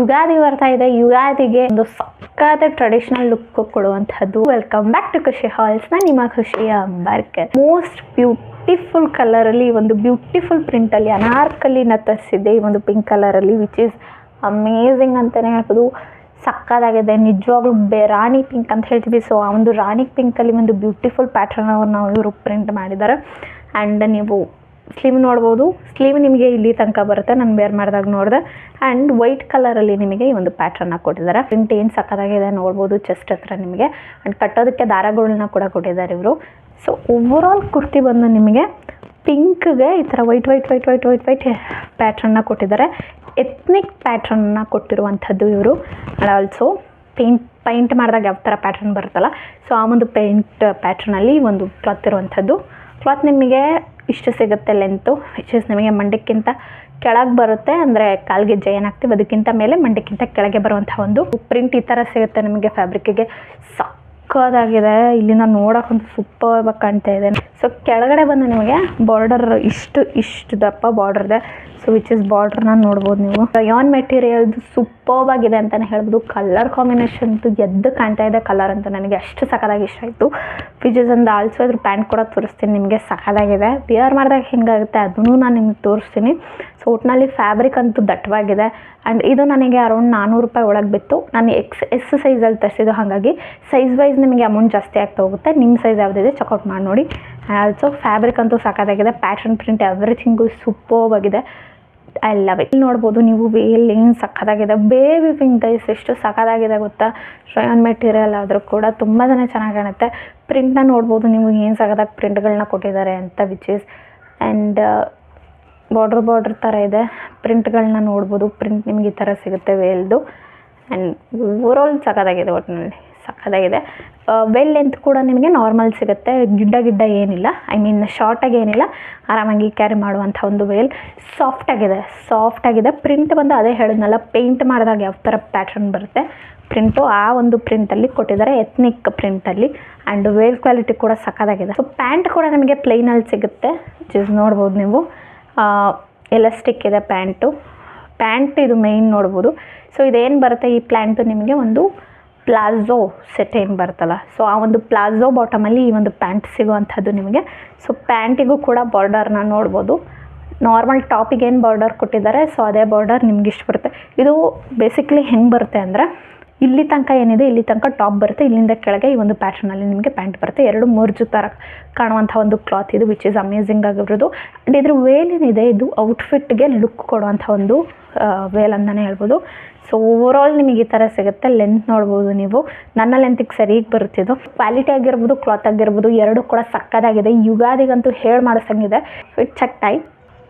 ಯುಗಾದಿ ಬರ್ತಾ ಇದೆ. ಯುಗಾದಿಗೆ ಒಂದು ಸಕ್ಕತ್ತ ಟ್ರೆಡಿಷನಲ್ ಲುಕ್ ಕೊಡುವಂತಹದ್ದು. Welcome back to Khushi halls. ನಾನು ನಿಮ್ಮ ಖುಷಿಯ ಅಂಬಾರ್ಕರ್. ಮೋಸ್ಟ್ ಬ್ಯೂಟಿಫುಲ್ ಕಲರ್ ಅಲ್ಲಿ ಒಂದು ಬ್ಯೂಟಿಫುಲ್ ಪ್ರಿಂಟ್ ಅಲ್ಲಿ ಅನಾರ್ಕಲಿನ ತರಿಸಿದೆ. ಈ ಒಂದು ಪಿಂಕ್ ಕಲರ್ ಅಲ್ಲಿ ವಿಚ್ ಇಸ್ ಅಮೇಝಿಂಗ್ ಅಂತಾನೆ ಹೇಳ್ಬೋದು. ಸಕ್ಕದಾಗಿದೆ ನಿಜವಾಗ್ಲೂ. ರಾಣಿ ಪಿಂಕ್ ಅಂತ ಹೇಳ್ತೀವಿ. ಸೊ ಆ ಒಂದು ರಾಣಿ ಪಿಂಕ್ ಅಲ್ಲಿ ಒಂದು ಬ್ಯೂಟಿಫುಲ್ ಪ್ಯಾಟರ್ನ್ ನಾವು ಇವರು ಪ್ರಿಂಟ್ ಮಾಡಿದ್ದಾರೆ. ಆ್ಯಂಡ್ ನೀವು ಸ್ಲೀವ್ ನೋಡ್ಬೋದು. ಸ್ಲೀವ್ ನಿಮಗೆ ಇಲ್ಲಿ ತನಕ ಬರುತ್ತೆ, ನಾನು ಬೇರ್ ಮಾಡಿದಾಗ ನೋಡಿದೆ. ಆ್ಯಂಡ್ ವೈಟ್ ಕಲರಲ್ಲಿ ನಿಮಗೆ ಈ ಒಂದು ಪ್ಯಾಟ್ರನ್ನ ಕೊಟ್ಟಿದ್ದಾರೆ. ಪ್ರಿಂಟ್ ಏನು ಸಕ್ಕದಾಗಿದೆ ನೋಡ್ಬೋದು ಚೆಸ್ಟ್ ಹತ್ರ ನಿಮಗೆ. ಆ್ಯಂಡ್ ಕಟ್ಟೋದಕ್ಕೆ ದಾರಗಳನ್ನ ಕೂಡ ಕೊಟ್ಟಿದ್ದಾರೆ ಇವರು. ಸೊ ಓವರಾಲ್ ಕುರ್ತಿ ಬಂದು ನಿಮಗೆ ಪಿಂಕ್ಗೆ ಈ ಥರ white white white white white white ಪ್ಯಾಟ್ರನ್ನ ಕೊಟ್ಟಿದ್ದಾರೆ. ಎತ್ನಿಕ್ ಪ್ಯಾಟ್ರನ್ನ ಕೊಟ್ಟಿರುವಂಥದ್ದು ಇವರು. ಆ್ಯಂಡ್ ಆಲ್ಸೋ ಪೈಂಟ್ ಮಾಡಿದಾಗ ಯಾವ ಥರ ಪ್ಯಾಟ್ರನ್ ಬರುತ್ತಲ್ಲ, ಸೊ ಆ ಒಂದು ಪ್ಯಾಟ್ರನಲ್ಲಿ ಒಂದು ಕ್ಲಾತ್ ಇರುವಂಥದ್ದು. ಕ್ಲಾತ್ ನಿಮಗೆ ಇಷ್ಟು ಸಿಗುತ್ತೆ ಲೆಂತು, ವಿಚ್ ಇಸ್ ನಿಮಗೆ ಮಂಡಕ್ಕಿಂತ ಕೆಳಗೆ ಬರುತ್ತೆ. ಅಂದರೆ ಕಾಲ್ಗೆಜ್ಜೆ ಏನಾಗ್ತೀವಿ ಅದಕ್ಕಿಂತ ಮೇಲೆ ಮಂಡಕ್ಕಿಂತ ಕೆಳಗೆ ಬರುವಂಥ ಒಂದು ಪ್ರಿಂಟ್ ಈ ಥರ ಸಿಗುತ್ತೆ ನಿಮಗೆ. ಫ್ಯಾಬ್ರಿಕ್ಕಿಗೆ ಸಕ್ಕದಾಗಿದೆ. ಇಲ್ಲಿಂದ ನೋಡೋಕ್ಕಂತೂ ಸೂಪರ್ ಕಾಣ್ತಾ ಇದೆ. ಸೊ ಕೆಳಗಡೆ ಬಂದು ನಿಮಗೆ ಬಾರ್ಡರ್ ಇಷ್ಟು ದಪ್ಪ ಬಾರ್ಡರ್ ಇದೆ. ಸೊ ವಿಚ್ ಇಸ್ ಬಾರ್ಡ್ರನ್ನ ನೋಡ್ಬೋದು ನೀವು. ರಯಾನ್ ಮೆಟೀರಿಯಲ್ದು ಸೂಪರ್ಬ್ ಆಗಿದೆ ಅಂತಲೇ ಹೇಳ್ಬೋದು. ಕಲರ್ ಕಾಂಬಿನೇಷನ್ ಎದ್ದು ಕಾಣ್ತಾ ಇದೆ ಕಲರ್ ಅಂತ ನನಗೆ ಅಷ್ಟು ಸಕ್ಕದಾಗಿ ಇಷ್ಟ ಆಯಿತು. ವಿಚ್ ಇಸ್ ಒಂದು ಆಲ್ಸೋ ಇದ್ರ ಪ್ಯಾಂಟ್ ಕೂಡ ತೋರಿಸ್ತೀನಿ ನಿಮಗೆ. ಸಕ್ಕದಾಗಿದೆ. ವಿಯರ್ ಮಾಡಿದಾಗ ಹೆಂಗಾಗುತ್ತೆ ಅದನ್ನು ನಾನು ನಿಮ್ಗೆ ತೋರಿಸ್ತೀನಿ. ಸೊ ಒಟ್ಟಿನಲ್ಲಿ ಫ್ಯಾಬ್ರಿಕ್ ಅಂತೂ ದಟ್ಟವಾಗಿದೆ. ಆ್ಯಂಡ್ ಇದು ನನಗೆ ಅರೌಂಡ್ 400 ರೂಪಾಯಿ ಒಳಗೆ ಬಿತ್ತು. ನಾನು ಎಸ್ ಸೈಜಲ್ಲಿ ತರಿಸಿದ್ದು, ಹಾಗಾಗಿ ಸೈಜ್ ವೈಸ್ ನಿಮಗೆ ಅಮೌಂಟ್ ಜಾಸ್ತಿ ಆಗ್ತಾ ಹೋಗುತ್ತೆ. ನಿಮ್ಮ ಸೈಜ್ ಯಾವುದಿದೆ ಚೆಕ್ಔಟ್ ಮಾಡಿ ನೋಡಿ. ಆಲ್ಸೋ ಫ್ಯಾಬ್ರಿಕ್ ಅಂತೂ ಸಕ್ಕದಾಗಿದೆ. ಪ್ಯಾಟ್ರನ್ ಪ್ರಿಂಟ್ ಎವ್ರಿಥಿಂಗು ಸೂಪರ್ಬ್ ಆಗಿದೆ. I love it. ನೋಡ್ಬೋದು ನೀವು ವೇಲ್ ಏನು ಸಕ್ಕದಾಗಿದೆ. ಬೇಬಿ ಪಿಂಕ್ ಗೈಸ್ ಎಷ್ಟು ಸಕ್ಕದಾಗಿದೆ ಗೊತ್ತಾ. ರಯಾನ್ ಮೆಟೀರಿಯಲ್ ಆದರೂ ಕೂಡ ತುಂಬ ಚೆನ್ನಾಗಿ ಕಾಣುತ್ತೆ. ಪ್ರಿಂಟ್ನ ನೋಡ್ಬೋದು ನೀವು ಏನು ಸಕ್ಕದಾಗಿ ಪ್ರಿಂಟ್ಗಳನ್ನ ಕೊಟ್ಟಿದ್ದಾರೆ ಅಂತ. ವಿಚ್ ಇಸ್ ಆ್ಯಂಡ್ ಬಾರ್ಡ್ರ್ ಥರ ಇದೆ. ಪ್ರಿಂಟ್ಗಳನ್ನ ನೋಡ್ಬೋದು. ಪ್ರಿಂಟ್ ನಿಮ್ಗೆ ಈ ಥರ ಸಿಗುತ್ತೆ ವೇಲ್ದು. And overall ಸಕ್ಕದಾಗಿದೆ. ಒಟ್ಟಿನಲ್ಲಿ ಸಕ್ಕದಾಗಿದೆ. ವೆಲ್ ಲೆಂತ್ ಕೂಡ ನಿಮಗೆ ನಾರ್ಮಲ್ ಸಿಗುತ್ತೆ. ಗಿಡ್ಡ ಏನಿಲ್ಲ, ಐ ಮೀನ್ ಶಾರ್ಟಾಗಿ ಏನಿಲ್ಲ, ಆರಾಮಾಗಿ ಕ್ಯಾರಿ ಮಾಡುವಂಥ ಒಂದು ವೇಲ್. ಸಾಫ್ಟಾಗಿದೆ. ಪ್ರಿಂಟ್ ಬಂದು ಅದೇ ಹೇಳಿದ್ನಲ್ಲ, ಪೇಂಟ್ ಮಾಡಿದಾಗ ಯಾವ ಥರ ಪ್ಯಾಟ್ರನ್ ಬರುತ್ತೆ ಪ್ರಿಂಟು, ಆ ಒಂದು ಪ್ರಿಂಟಲ್ಲಿ ಕೊಟ್ಟಿದ್ದಾರೆ, ಎತ್ನಿಕ್ ಪ್ರಿಂಟಲ್ಲಿ. ಆ್ಯಂಡ್ ವೇಲ್ ಕ್ವಾಲಿಟಿ ಕೂಡ ಸಕ್ಕದಾಗಿದೆ. ಸೊ ಪ್ಯಾಂಟ್ ಕೂಡ ನಿಮಗೆ ಪ್ಲೈನಲ್ಲಿ ಸಿಗುತ್ತೆ. ಜಸ್ ನೋಡ್ಬೋದು ನೀವು. ಎಲಾಸ್ಟಿಕ್ ಇದೆ ಪ್ಯಾಂಟ್ ಇದು ಮೇಯ್ನ್ ನೋಡ್ಬೋದು. ಸೊ ಇದೇನು ಬರುತ್ತೆ ಈ ಪ್ಯಾಂಟು ನಿಮಗೆ ಒಂದು ಪ್ಲಾಜೋ ಸೆಟ್ ಏನು ಬರ್ತಲ್ಲ, ಸೊ ಆ ಒಂದು ಪ್ಲಾಜೋ ಬಾಟಮಲ್ಲಿ ಈ ಒಂದು ಪ್ಯಾಂಟ್ ಸಿಗುವಂಥದ್ದು ನಿಮಗೆ. ಸೊ ಪ್ಯಾಂಟಿಗೂ ಕೂಡ ಬಾರ್ಡರ್ನ ನೋಡ್ಬೋದು. ನಾರ್ಮಲ್ ಟಾಪಿಗೆ ಏನು ಬಾರ್ಡರ್ ಕೊಟ್ಟಿದ್ದಾರೆ, ಸೊ ಅದೇ ಬಾರ್ಡರ್ ನಿಮ್ಗೆ ಇಷ್ಟು ಬರುತ್ತೆ. ಇದು ಬೇಸಿಕ್ಲಿ ಹೆಂಗೆ ಬರುತ್ತೆ ಅಂದರೆ, ಇಲ್ಲಿ ತನಕ ಏನಿದೆ ಇಲ್ಲಿ ತನಕ ಟಾಪ್ ಬರುತ್ತೆ, ಇಲ್ಲಿಂದ ಕೆಳಗೆ ಈ ಒಂದು ಪ್ಯಾಟ್ರನಲ್ಲಿ ನಿಮಗೆ ಪ್ಯಾಂಟ್ ಬರುತ್ತೆ. ಎರಡು ಮರ್ಜು ಥರ ಕಾಣುವಂಥ ಒಂದು ಕ್ಲಾತ್ ಇದು, ವಿಚ್ ಇಸ್ ಅಮೇಝಿಂಗ್ ಆಗಿರೋದು. ಆ್ಯಂಡ್ ಇದ್ರ ವೇಲ್ ಏನಿದೆ ಇದು ಔಟ್ಫಿಟ್ಗೆ ಲುಕ್ ಕೊಡುವಂಥ ಒಂದು ವೇಲ್ ಅಂತಲೇ ಹೇಳ್ಬೋದು. ಸೊ ಓವರಾಲ್ ನಿಮಗೆ ಈ ಥರ ಸಿಗುತ್ತೆ. ಲೆಂತ್ ನೋಡ್ಬೋದು ನೀವು. ನನ್ನ ಲೆಂತಿಗೆ ಸರಿಗೆ ಬರುತ್ತಿದ್ದು. ಕ್ವಾಲಿಟಿ ಆಗಿರ್ಬೋದು, ಕ್ಲಾತ್ ಆಗಿರ್ಬೋದು, ಎರಡು ಕೂಡ ಸಕ್ಕದಾಗಿದೆ. ಯುಗಾದಿಗಂತೂ ಹೇಳಿ ಮಾಡಿಸಂಗಿದೆ. It check tie.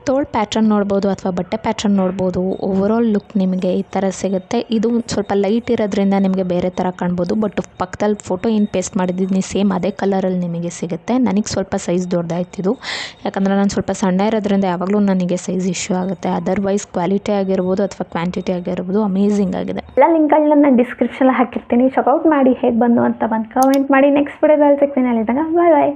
ತೋಳು ಪ್ಯಾಟ್ರನ್ ನೋಡ್ಬೋದು ಅಥವಾ ಬಟ್ಟೆ ಪ್ಯಾಟ್ರನ್ ನೋಡ್ಬೋದು. ಓವರಾಲ್ ಲುಕ್ ನಿಮಗೆ ಈ ಥರ ಸಿಗುತ್ತೆ. ಇದು ಸ್ವಲ್ಪ ಲೈಟ್ ಇರೋದ್ರಿಂದ ನಿಮಗೆ ಬೇರೆ ಥರ ಕಾಣ್ಬೋದು. ಬಟ್ ಪಕ್ಕದಲ್ಲಿ ಫೋಟೋ ಏನು ಪೇಸ್ಟ್ ಮಾಡಿದ್ದೀನಿ ಸೇಮ್ ಅದೇ ಕಲರಲ್ಲಿ ನಿಮಗೆ ಸಿಗುತ್ತೆ. ನನಗೆ ಸ್ವಲ್ಪ ಸೈಜ್ ದೊಡ್ಡದಾಯ್ತಿದ್ದು, ಯಾಕಂದರೆ ನಾನು ಸ್ವಲ್ಪ ಸಣ್ಣ ಇರೋದ್ರಿಂದ ಯಾವಾಗಲೂ ನನಗೆ ಸೈಜ್ ಇಶ್ಯೂ ಆಗುತ್ತೆ. ಅದರ್ವೈಸ್ ಕ್ವಾಲಿಟಿ ಆಗಿರ್ಬೋದು ಅಥವಾ ಕ್ವಾಂಟಿಟಿ ಆಗಿರ್ಬೋದು ಅಮೇಝಿಂಗ್ ಆಗಿದೆ. ಎಲ್ಲ ಲಿಂಕ್ಗಳನ್ನ ನಾನು ಡಿಸ್ಕ್ರಿಪ್ಷನಲ್ಲಿ ಹಾಕಿರ್ತೀನಿ. ಚೆಕ್ಔಟ್ ಮಾಡಿ ಹೇಗೆ ಬಂದು ಅಂತ ಕಮೆಂಟ್ ಮಾಡಿ. ನೆಕ್ಸ್ಟ್ ವಿಡಿಯೋದಲ್ಲಿ ಸಿಗ್ತೀನಿ. ಅಲ್ಲಿದ್ದಾಗ ಬಾಯ್.